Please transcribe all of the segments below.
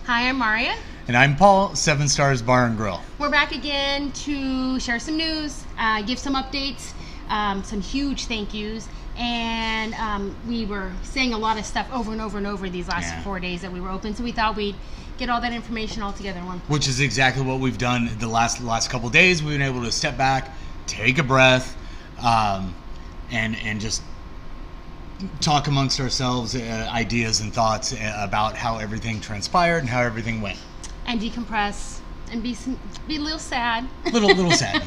Hi, I'm Maria. And I'm Paul, 7 Stars Bar and Grill. We're back again to share some news, give some updates, some huge thank yous. And we were saying a lot of stuff over and over and over these last 4 days that we were open. So we thought we'd get all that information all together in one place. Which is exactly what we've done the last couple of days. We've been able to step back, take a breath, and just talk amongst ourselves ideas and thoughts about how everything transpired and how everything went. And decompress and be a little sad. Little sad.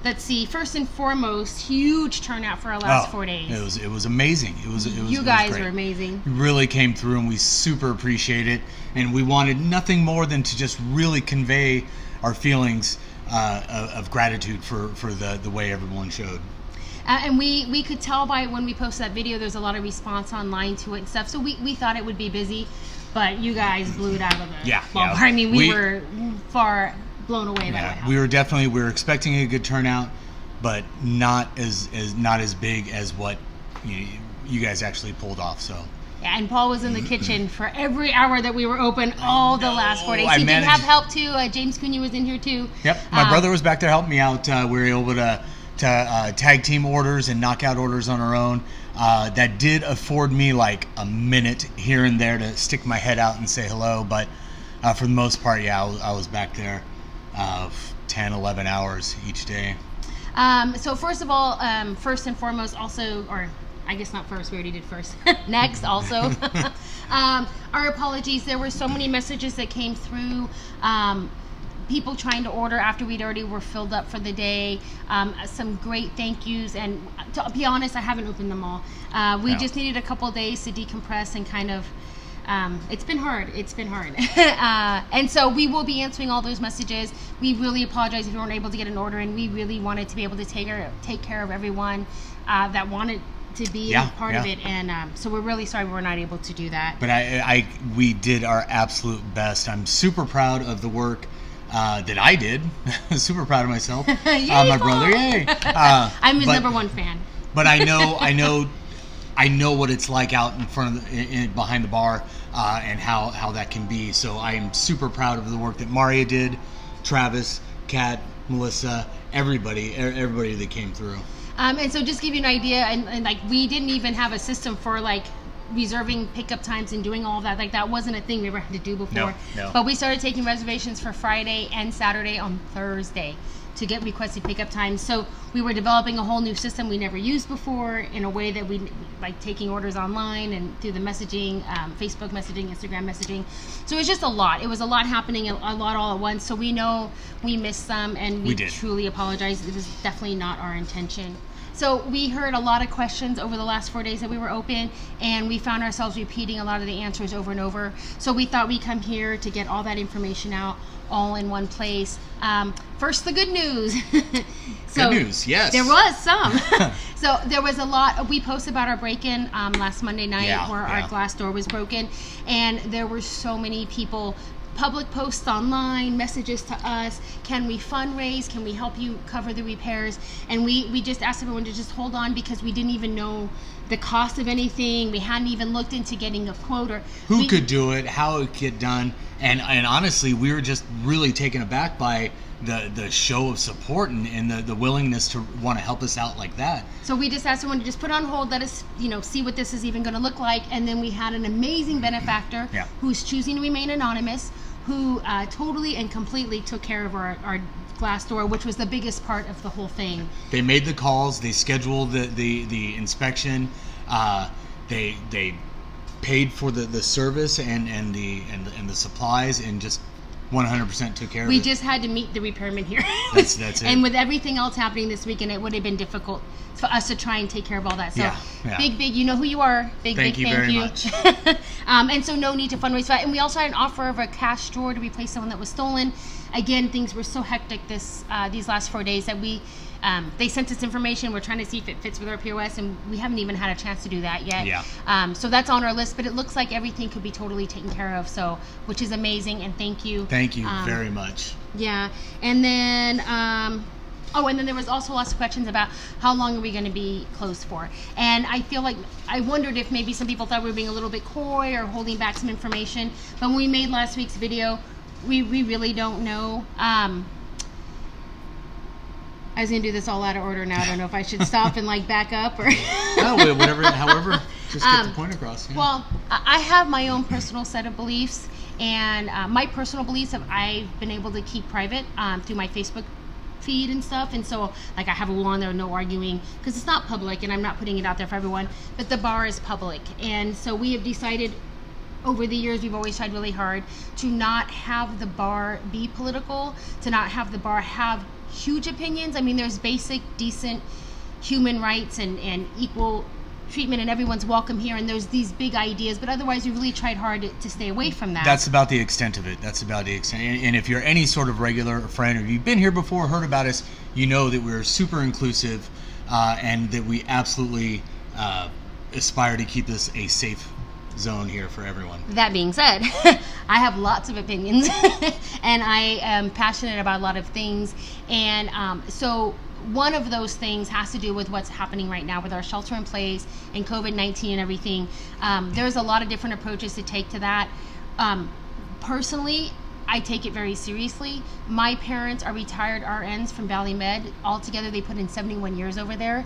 Let's see. First and foremost, huge turnout for our last 4 days. It was amazing. You guys were amazing. You really came through, and we super appreciate it. And we wanted nothing more than to just really convey our feelings of gratitude for the way everyone showed. And we could tell by when we posted that video, there's a lot of response online to it and stuff. So we thought it would be busy, but you guys blew it out of the ballpark. I mean, we were far blown away by what happened. We were expecting a good turnout, but not as big as what you guys actually pulled off. So. Yeah, and Paul was in the kitchen for every hour that we were open all the last 4 days. He did have help too. James Cunha was in here too. Yep, my brother was back there helping me out. We were able to tag team orders and knockout orders on our own. That did afford me like a minute here and there to stick my head out and say hello, but for the most part, I was back there 10, 11 hours each day. So first of all, first and foremost, also, or I guess not first, we already did first. Next, also, our apologies. There were so many messages that came through. People trying to order after we'd already were filled up for the day. Some great thank yous, and to be honest, I haven't opened them all. We just needed a couple of days to decompress and kind of. It's been hard. And so we will be answering all those messages. We really apologize if we weren't able to get an order, and we really wanted to be able to take care of everyone that wanted to be a part of it, and so we're really sorry we're not able to do that. But we did our absolute best. I'm super proud of the work that I did. Super proud of myself. Yay, my brother, yay! I'm his number one fan. But I know what it's like out in front of behind the bar, and how that can be. So I am super proud of the work that Maria did, Travis, Kat, Melissa, everybody that came through. And so just give you an idea, and like we didn't even have a system for like reserving pickup times and doing all of that. Like that wasn't a thing we ever had to do before. No. But we started taking reservations for Friday and Saturday on Thursday to get requested pickup times. So we were developing a whole new system we never used before in a way that we like taking orders online and through the messaging, Facebook messaging, Instagram messaging. So it was just a lot. It was a lot happening, a lot all at once. So we know we missed some, and we truly apologize. It was definitely not our intention. So we heard a lot of questions over the last 4 days that we were open, and we found ourselves repeating a lot of the answers over and over. So we thought we'd come here to get all that information out all in one place. First, the good news. Good news, yes. There was some. So there was a lot. We posted about our break-in last Monday night where our glass door was broken, and there were so many people. Public posts online, messages to us, can we fundraise, can we help you cover the repairs? And we just asked everyone to just hold on, because we didn't even know the cost of anything. We hadn't even looked into getting a quote or who could do it, how it could get done. And honestly, we were just really taken aback by the show of support and the willingness to want to help us out like that. So we just asked everyone to just put on hold, let us see what this is even going to look like. And then we had an amazing benefactor who's choosing to remain anonymous, who totally and completely took care of our glass door, which was the biggest part of the whole thing. They made the calls, they scheduled the inspection, they paid for the service and the supplies, and just 100% took care of it. We just had to meet the repairman here. That's it. And with everything else happening this weekend, it would have been difficult for us to try and take care of all that. So big, you know who you are. Thank you very much. And so no need to fundraise for that. And we also had an offer of a cash drawer to replace someone that was stolen. Again, things were so hectic these last 4 days that they sent us information. We're trying to see if it fits with our POS, and we haven't even had a chance to do that yet. So that's on our list, but it looks like everything could be totally taken care of, so which is amazing, and thank you. Thank you very much. Yeah. And then Oh, and then there was also lots of questions about how long are we going to be closed for. And I feel like I wondered if maybe some people thought we were being a little bit coy or holding back some information. But when we made last week's video, we really don't know. I was going to do this all out of order now. I don't know if I should stop and like back up or... No, whatever, however, just get the point across. Yeah. Well, I have my own personal set of beliefs. And my personal beliefs I've been able to keep private through my Facebook feed and stuff. And so like I have a rule on there, no arguing, because it's not public and I'm not putting it out there for everyone, but the bar is public. And so we have decided over the years, we've always tried really hard to not have the bar be political, to not have the bar have huge opinions. I mean, there's basic, decent human rights and equal treatment, and everyone's welcome here, and there's these big ideas, but otherwise we really tried hard to stay away from that. That's about the extent of it. That's about the extent. And if you're any sort of regular friend, or you've been here before, heard about us, you know that we're super inclusive, and that we absolutely aspire to keep this a safe zone here for everyone. That being said, I have lots of opinions and I am passionate about a lot of things, and so one of those things has to do with what's happening right now with our shelter in place and COVID-19 and everything. There's a lot of different approaches to take to that. Personally, I take it very seriously. My parents are retired RNs from Valley Med. Altogether, they put in 71 years over there.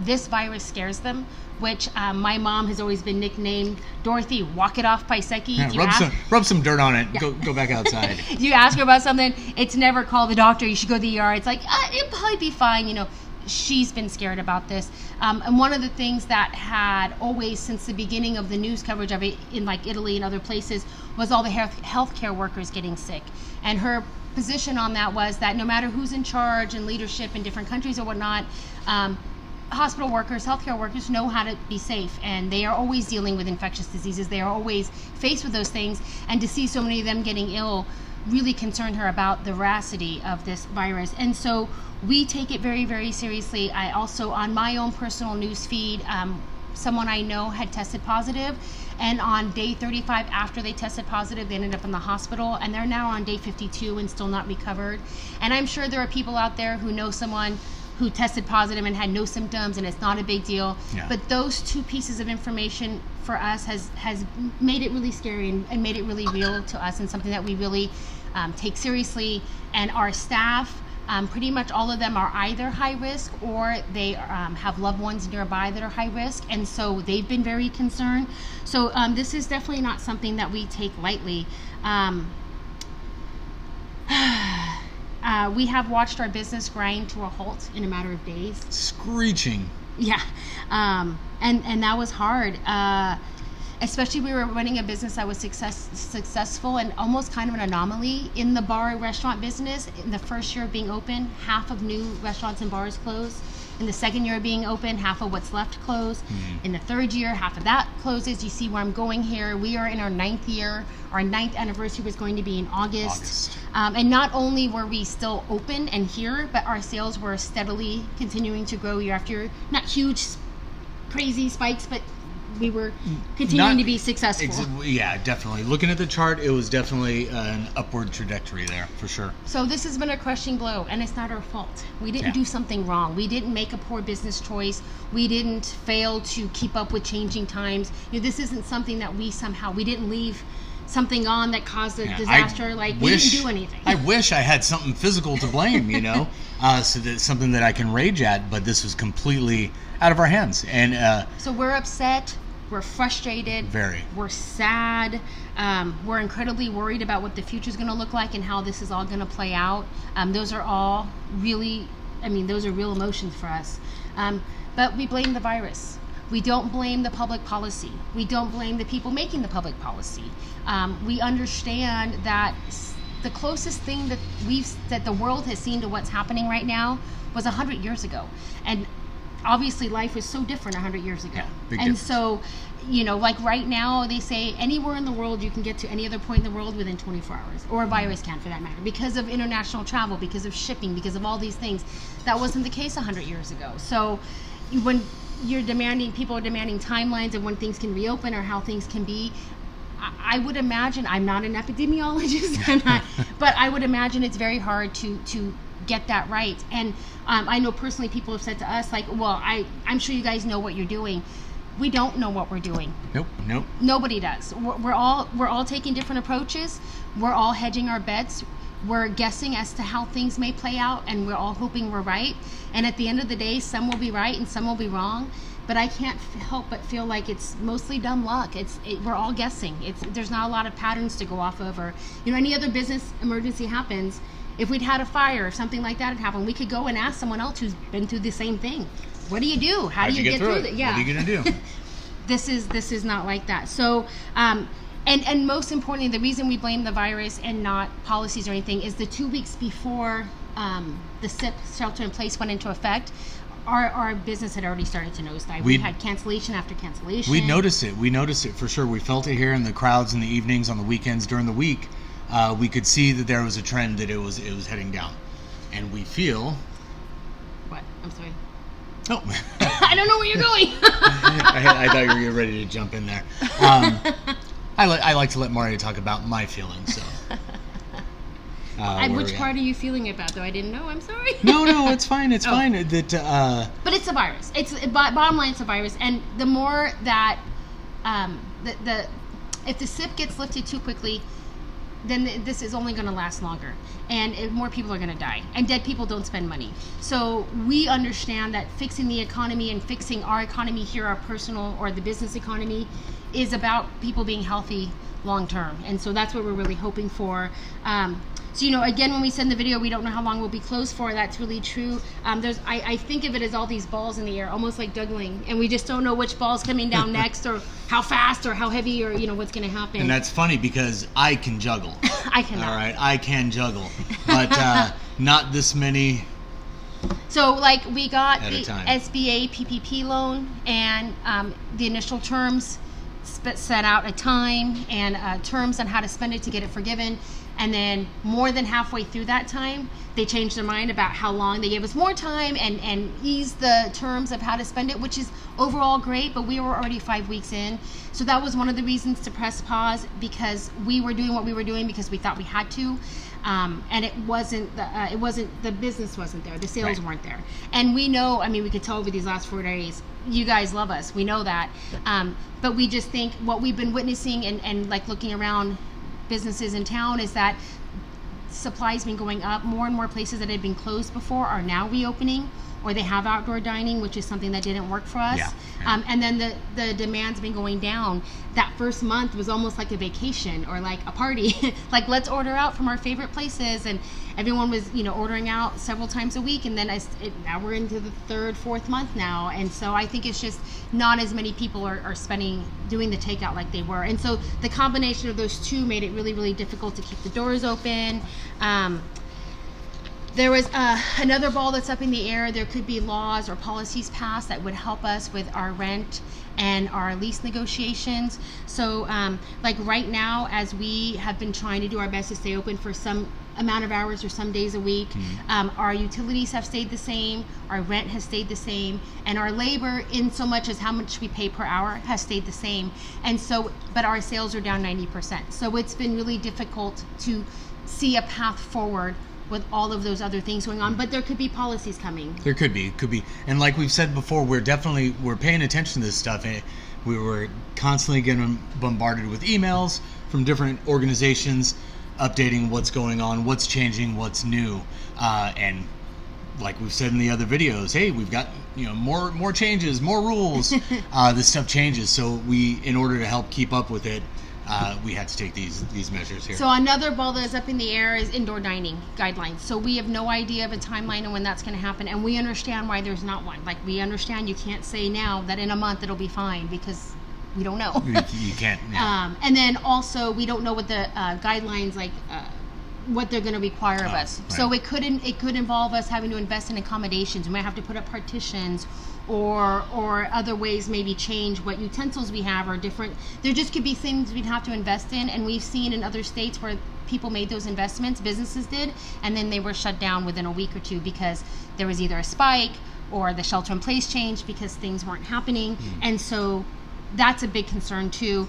This virus scares them, which my mom has always been nicknamed Dorothy Walk It Off Paiseki. Yeah, rub some dirt on it. Yeah. Go back outside. You ask her about something, it's never call the doctor, you should go to the ER. It's like, it'll probably be fine. You know, she's been scared about this. And one of the things that had always, since the beginning of the news coverage of it in like Italy and other places, was all the healthcare workers getting sick. And her position on that was that no matter who's in charge and leadership in different countries or whatnot, hospital workers, healthcare workers know how to be safe, and they are always dealing with infectious diseases. They are always faced with those things, and to see so many of them getting ill really concerned her about the veracity of this virus. And so we take it very, very seriously. I also, on my own personal news feed, someone I know had tested positive, and on day 35 after they tested positive, they ended up in the hospital, and they're now on day 52 and still not recovered. And I'm sure there are people out there who know someone who tested positive and had no symptoms, and it's not a big deal. Yeah. But those two pieces of information for us has made it really scary and made it really real to us, and something that we really take seriously. And our staff, pretty much all of them are either high risk or they have loved ones nearby that are high risk, and so they've been very concerned. So this is definitely not something that we take lightly. We have watched our business grind to a halt in a matter of days. Screeching. Yeah. And that was hard. Especially we were running a business that was successful and almost kind of an anomaly in the bar and restaurant business. In the first year of being open, half of new restaurants and bars closed. In the second year of being open, half of what's left closed. Mm-hmm. In the third year, half of that closes. You see where I'm going here. We are in our 9th year. Our 9th anniversary was going to be in August. And not only were we still open and here, but our sales were steadily continuing to grow year after year. Not huge, crazy spikes, but we were continuing to be successful. Yeah, definitely. Looking at the chart, it was definitely an upward trajectory there, for sure. So this has been a crushing blow, and it's not our fault. We didn't do something wrong. We didn't make a poor business choice. We didn't fail to keep up with changing times. You know, this isn't something that we didn't leave something on that caused a disaster. We didn't do anything. I wish I had something physical to blame, so that's something that I can rage at, but this was completely out of our hands. And so we're upset. We're frustrated. Very. We're sad. We're incredibly worried about what the future is going to look like and how this is all going to play out. Those are all really, those are real emotions for us. But we blame the virus. We don't blame the public policy. We don't blame the people making the public policy. We understand that the closest thing that the world has seen to what's happening right now was 100 years ago. And obviously life was so different 100 years ago. Yeah, big and difference. So, like right now, they say anywhere in the world you can get to any other point in the world within 24 hours, or a virus can for that matter, because of international travel, because of shipping, because of all these things. That wasn't the case 100 years ago. So when people are demanding timelines of when things can reopen or how things can be, I would imagine, I'm not an epidemiologist, but I would imagine it's very hard to get that right. And I know personally people have said to us, like, well, I'm sure you guys know what you're doing. We don't know what we're doing. Nope. Nobody does. We're all taking different approaches. We're all hedging our bets. We're guessing as to how things may play out, and we're all hoping we're right. And at the end of the day, some will be right and some will be wrong. But I can't help but feel like it's mostly dumb luck. We're all guessing. There's not a lot of patterns to go off of, or any other business emergency happens. If we'd had a fire or something like that had happened, we could go and ask someone else who's been through the same thing. What do you do? How do you get through it? Yeah. What are you gonna do? This is not like that. So, and most importantly, the reason we blame the virus and not policies or anything is the 2 weeks before the SIP, shelter in place, went into effect. Our business had already started to nosedive. We had cancellation after cancellation. We noticed it for sure. We felt it here in the crowds in the evenings, on the weekends, during the week. We could see that there was a trend that it was heading down, and we feel. What? I'm sorry. Oh. I don't know where you're going. I thought you were ready to jump in there. I like to let Mario talk about my feelings. So. Which part are you feeling about, though? I didn't know. I'm sorry. No, it's fine. It's fine. But it's a virus. Bottom line, it's a virus, and the more that if the SIP gets lifted too quickly, then this is only going to last longer, and more people are going to die, and dead people don't spend money. So we understand that fixing the economy and fixing our economy here, our personal or the business economy, is about people being healthy long term, and so that's what we're really hoping for. So again, when we send the video, we don't know how long we'll be closed for. That's really true. I think of it as all these balls in the air, almost like juggling, and we just don't know which ball's coming down next, or how fast, or how heavy, or what's going to happen. And that's funny because I can juggle. I cannot. All right, I can juggle, but not this many. So, we got the SBA PPP loan, and the initial terms set out a time and terms on how to spend it to get it forgiven. And then more than halfway through that time, they changed their mind about how long. They gave us more time and eased the terms of how to spend it, which is overall great, but we were already 5 weeks in. So that was one of the reasons to press pause, because we were doing what we were doing because we thought we had to. And it wasn't the business wasn't there. The sales weren't there. And we know, we could tell over these last 4 days, you guys love us. We know that. But we just think what we've been witnessing and looking around businesses in town is that supply's been going up. More and more places that had been closed before are now reopening, or they have outdoor dining, which is something that didn't work for us. Yeah. And then the demand's been going down. That first month was almost like a vacation or like a party. Let's order out from our favorite places, and everyone was ordering out several times a week. And then now we're into the third, fourth month now, and so I think it's just not as many people are doing the takeout like they were. And so the combination of those two made it really, really difficult to keep the doors open. There was another ball that's up in the air. There could be laws or policies passed that would help us with our rent and our lease negotiations. So right now, as we have been trying to do our best to stay open for some amount of hours or some days a week, our utilities have stayed the same, our rent has stayed the same, and our labor, in so much as how much we pay per hour, has stayed the same. And so, but our sales are down 90%. So it's been really difficult to see a path forward with all of those other things going on, but there could be policies coming. There could be, and like we've said before, we're paying attention to this stuff. We were constantly getting bombarded with emails from different organizations updating what's going on, what's changing, what's new, and like we've said in the other videos, hey, we've got more changes, more rules. This stuff changes, so in order to help keep up with it, we had to take these measures here. So another ball that is up in the air is indoor dining guidelines. So we have no idea of a timeline on when that's going to happen, and we understand why there's not one. We understand you can't say now that in a month it'll be fine, because we don't know. You can't. Yeah. And then also we don't know what the guidelines what they're going to require of us. Right. So it could involve us having to invest in accommodations. We might have to put up partitions, or other ways, maybe change what utensils we have, or different. There just could be things we'd have to invest in, and we've seen in other states where people made those investments, businesses did, and then they were shut down within a week or two because there was either a spike or the shelter in place changed because things weren't happening. And so that's a big concern too.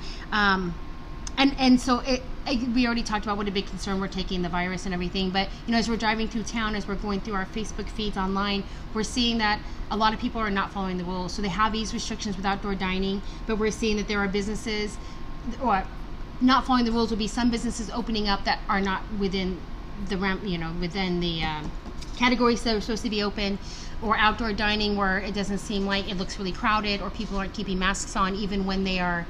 And so we already talked about what a big concern we're taking the virus and everything, but as we're driving through town, as we're going through our Facebook feeds online, we're seeing that a lot of people are not following the rules. So they have these restrictions with outdoor dining, but we're seeing that there are businesses, or not following the rules would be some businesses opening up that are not within the within the categories that are supposed to be open, or outdoor dining where it doesn't seem like it looks really crowded, or people aren't keeping masks on even when they are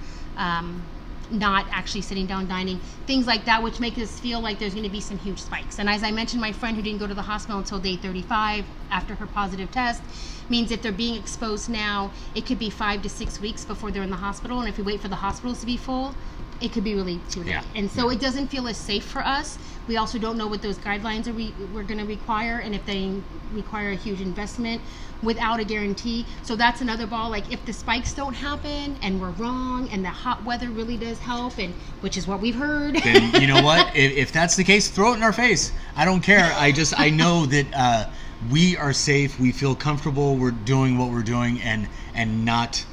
not actually sitting down dining, things like that, which make us feel like there's going to be some huge spikes. And as I mentioned, my friend who didn't go to the hospital until day 35 after her positive test, means if they're being exposed now, it could be 5 to 6 weeks before they're in the hospital. And if we wait for the hospitals to be full, it could be really too late. Yeah. And so it doesn't feel as safe for us. We also don't know what those guidelines we're going to require, and if they require a huge investment without a guarantee. So that's another ball. Like, if the spikes don't happen and we're wrong and the hot weather really does help, and which is what we've heard. Then you know what? If that's the case, throw it in our face. I don't care. I know that we are safe. We feel comfortable. We're doing what we're doing, and not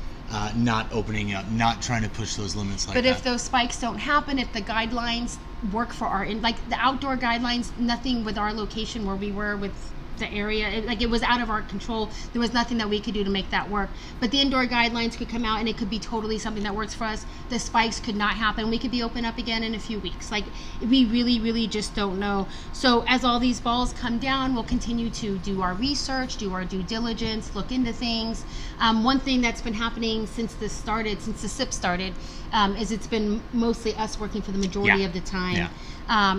opening up, not trying to push those limits like that. But if those spikes don't happen, if the guidelines work for like the outdoor guidelines, nothing with our location where we were with the area, it was out of our control. There was nothing that we could do to make that work. But the indoor guidelines could come out and it could be totally something that works for us. The spikes could not happen. We could be open up again in a few weeks. Like, we really, really just don't know. So as all these balls come down, we'll continue to do our research, do our due diligence, look into things. One thing that's been happening since the SIP started, is it's been mostly us working for the majority of the time. Yeah.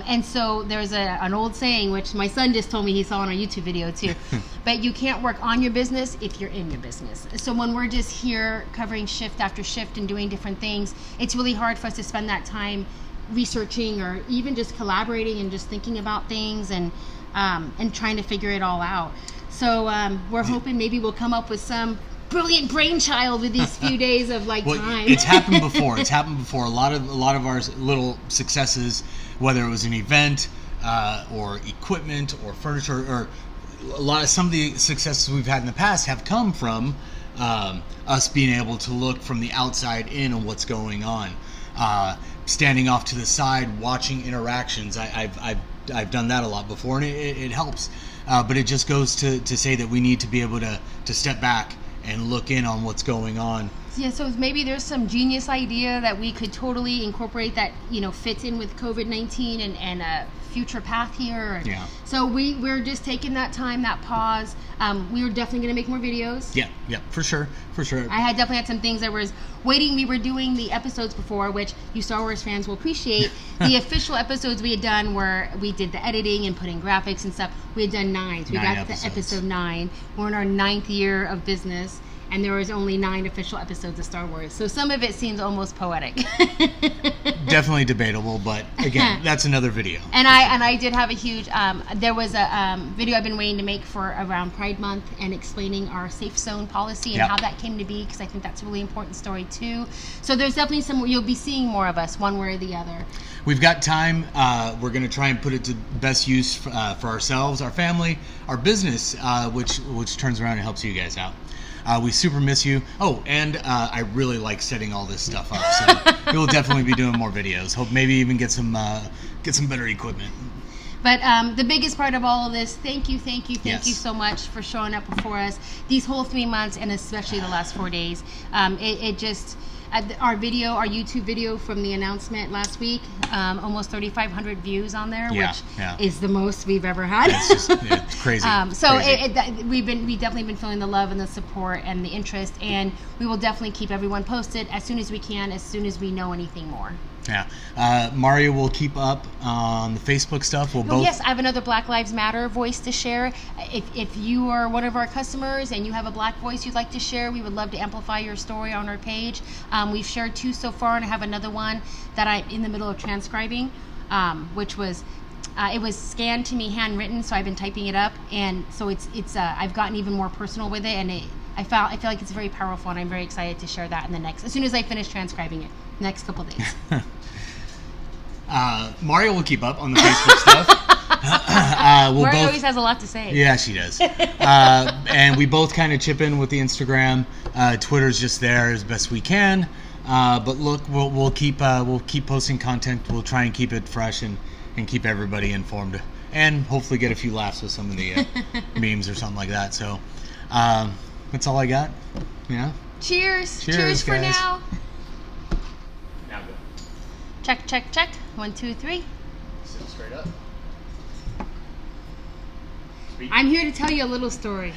And so there's an old saying, which my son just told me he saw on a YouTube video too, but you can't work on your business if you're in your business. So when we're just here covering shift after shift and doing different things, it's really hard for us to spend that time researching or even just collaborating and just thinking about things and trying to figure it all out. So we're hoping maybe we'll come up with some brilliant brainchild with these few days of time. It's happened before. A lot of our little successes, whether it was an event or equipment or furniture, or some of the successes we've had in the past have come from us being able to look from the outside in on what's going on, standing off to the side, watching interactions. I've done that a lot before, and it helps. But it just goes to say that we need to be able to step back and look in on what's going on. Yeah, so maybe there's some genius idea that we could totally incorporate that, fits in with COVID-19 and a future path here. Yeah. So we're just taking that time, that pause. We were definitely going to make more videos. Yeah, for sure. I definitely had some things that was waiting. We were doing the episodes before, which you Star Wars fans will appreciate. The official episodes we had done where we did the editing and putting graphics and stuff. We had done 9. So we got to episode 9. We're in our 9th year of business, and there was only 9 official episodes of Star Wars. So some of it seems almost poetic. Definitely debatable, but again, that's another video. And I did have a huge, there was a video I've been waiting to make for around Pride Month and explaining our safe zone policy and how that came to be, because I think that's a really important story too. So there's definitely you'll be seeing more of us one way or the other. We've got time. We're going to try and put it to best use for ourselves, our family, our business, which turns around and helps you guys out. We super miss you. Oh, and I really like setting all this stuff up, so we'll definitely be doing more videos. Hope maybe even get some better equipment. But the biggest part of all of this, thank you so much for showing up before us these whole 3 months, and especially the last 4 days. It just our YouTube video from the announcement last week, almost 3,500 views on there, which is the most we've ever had. It's crazy. We've definitely been feeling the love and the support and the interest, and we will definitely keep everyone posted as soon as we can, as soon as we know anything more. Yeah. Mario will keep up on the Facebook stuff. Yes, I have another Black Lives Matter voice to share. If you are one of our customers and you have a Black voice you'd like to share, we would love to amplify your story on our page. We've shared 2 so far, and I have another one that I'm in the middle of transcribing, which was it was scanned to me handwritten, so I've been typing it up, and so it's I've gotten even more personal with it, and I feel like it's very powerful, and I'm very excited to share that as soon as I finish transcribing it, next couple days. Mario will keep up on the Facebook stuff. Mario always has a lot to say. Yeah, she does. And we both kind of chip in with the Instagram. Twitter's just there as best we can. But look, we'll keep posting content. We'll try and keep it fresh and keep everybody informed, and hopefully get a few laughs with some of the memes or something like that. So that's all I got. Yeah. Cheers. Cheers, Cheers for guys. now. Now go. Check, check, check. 1, 2, 3. Sit straight up. I'm here to tell you a little story.